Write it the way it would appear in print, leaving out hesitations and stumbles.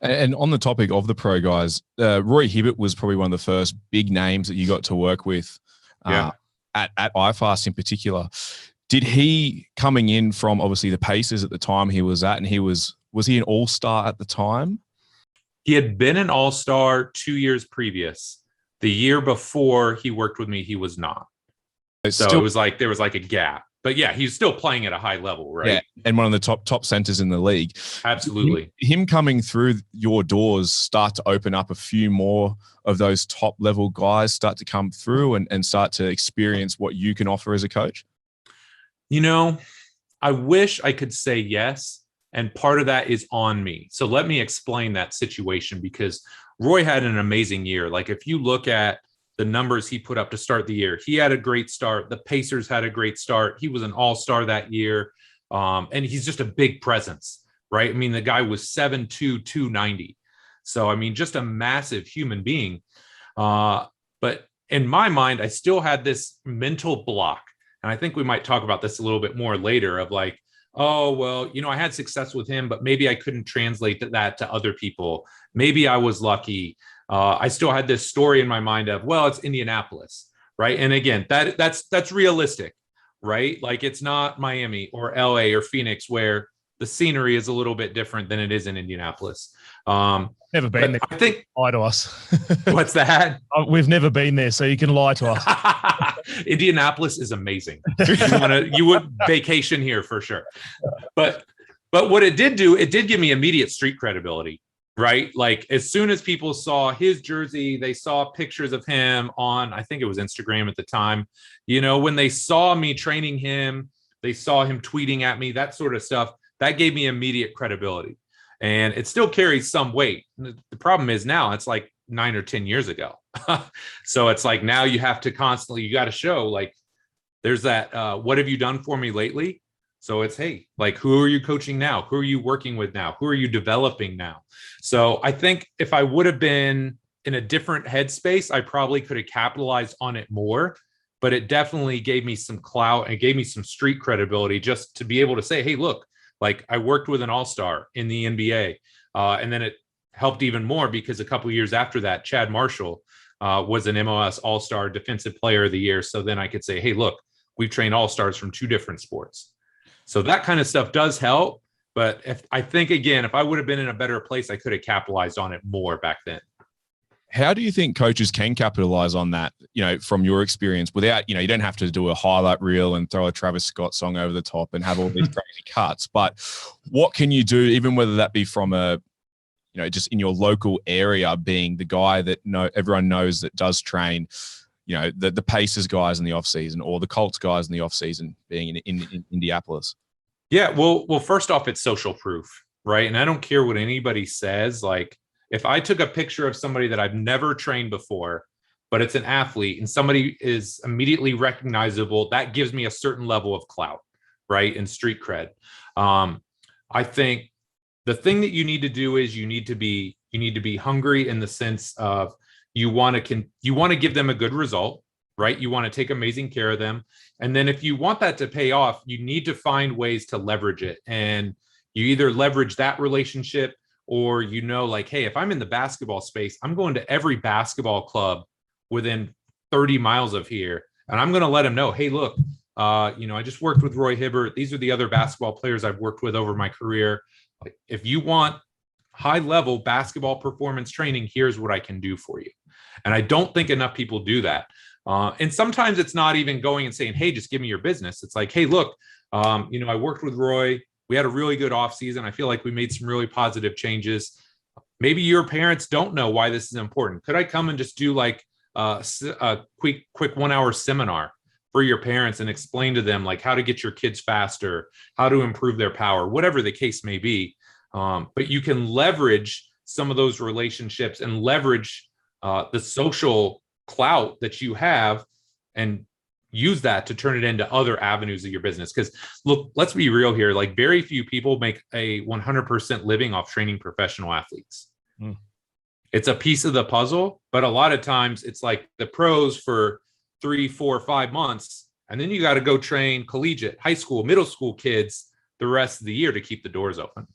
And on the topic of the pro guys, Roy Hibbert was probably one of the first big names that you got to work with at iFast in particular. Did he, coming in from obviously the Pacers at the time he was at, and was he an all-star at the time? He had been an all-star 2 years previous. The year before he worked with me, he was not. So it was like there was like a gap. But yeah, he's still playing at a high level, right? Yeah, and one of the top centers in the league. Absolutely. Him coming through your doors start to open up a few more of those top level guys start to come through and start to experience what you can offer as a coach? You know, I wish I could say yes. And part of that is on me. So let me explain that situation, because Roy had an amazing year. Like if you look at the numbers he put up to start the year, he had a great start. The Pacers had a great start. He was an all-star that year. And he's just a big presence, right? I mean, the guy was 7'2", 290. So, I mean, just a massive human being. But in my mind, I still had this mental block. And I think we might talk about this a little bit more later of like, oh, well, you know, I had success with him, but maybe I couldn't translate that to other people. Maybe I was lucky. I still had this story in my mind of, well, it's Indianapolis, right? And again, that's realistic, right? Like it's not Miami or LA or Phoenix where the scenery is a little bit different than it is in Indianapolis. Never been there. I think lie to us. What's that? We've never been there, so you can lie to us. Indianapolis is amazing. You would vacation here for sure. But what it did do, it did give me immediate street credibility, right? Like as soon as people saw his jersey, they saw pictures of him on, I think it was Instagram at the time. You know, when they saw me training him, they saw him tweeting at me, that sort of stuff. That gave me immediate credibility. And it still carries some weight. The problem is now it's like 9 or 10 years ago. So it's like now you have to constantly, you got to show like there's that, what have you done for me lately? So it's, hey, like, who are you coaching now? Who are you working with now? Who are you developing now? So I think if I would have been in a different headspace, I probably could have capitalized on it more. But it definitely gave me some clout and gave me some street credibility just to be able to say, hey, look, like I worked with an all-star in the NBA. And then it helped even more because a couple of years after that, Chad Marshall was an MLS all-star defensive player of the year. So then I could say, hey, look, we've trained all-stars from 2 different sports. So that kind of stuff does help. But I think, again, if I would have been in a better place, I could have capitalized on it more back then. How do you think coaches can capitalize on that, you know, from your experience without, you know, you don't have to do a highlight reel and throw a Travis Scott song over the top and have all these crazy cuts, but what can you do, even whether that be from a, you know, just in your local area, being the guy that everyone knows that does train, you know, the Pacers guys in the off season or the Colts guys in the off season being in Indianapolis? Yeah. Well, first off, it's social proof, right? And I don't care what anybody says. Like, if I took a picture of somebody that I've never trained before, but it's an athlete and somebody is immediately recognizable, that gives me a certain level of clout, right? And street cred. I think the thing that you need to do is you need to be hungry in the sense of you want to give them a good result, right? You want to take amazing care of them. And then if you want that to pay off, you need to find ways to leverage it. And you either leverage that relationship or, you know, like, hey, if I'm in the basketball space, I'm going to every basketball club within 30 miles of here. And I'm going to let them know, hey, look, you know, I just worked with Roy Hibbert. These are the other basketball players I've worked with over my career. Like, if you want high level basketball performance training, here's what I can do for you. And I don't think enough people do that. And sometimes it's not even going and saying, hey, just give me your business. It's like, hey, look, you know, I worked with Roy. We had a really good offseason. I feel like we made some really positive changes. Maybe your parents don't know why this is important. Could I come and just do like a quick 1 hour seminar for your parents and explain to them like how to get your kids faster, how to improve their power, whatever the case may be. But you can leverage some of those relationships and leverage the social clout that you have and use that to turn it into other avenues of your business. Because look, let's be real here. Like, very few people make a 100% living off training professional athletes. It's a piece of the puzzle, but a lot of times it's like the pros for 3, 4, 5 months. And then you got to go train collegiate, high school, middle school kids the rest of the year to keep the doors open.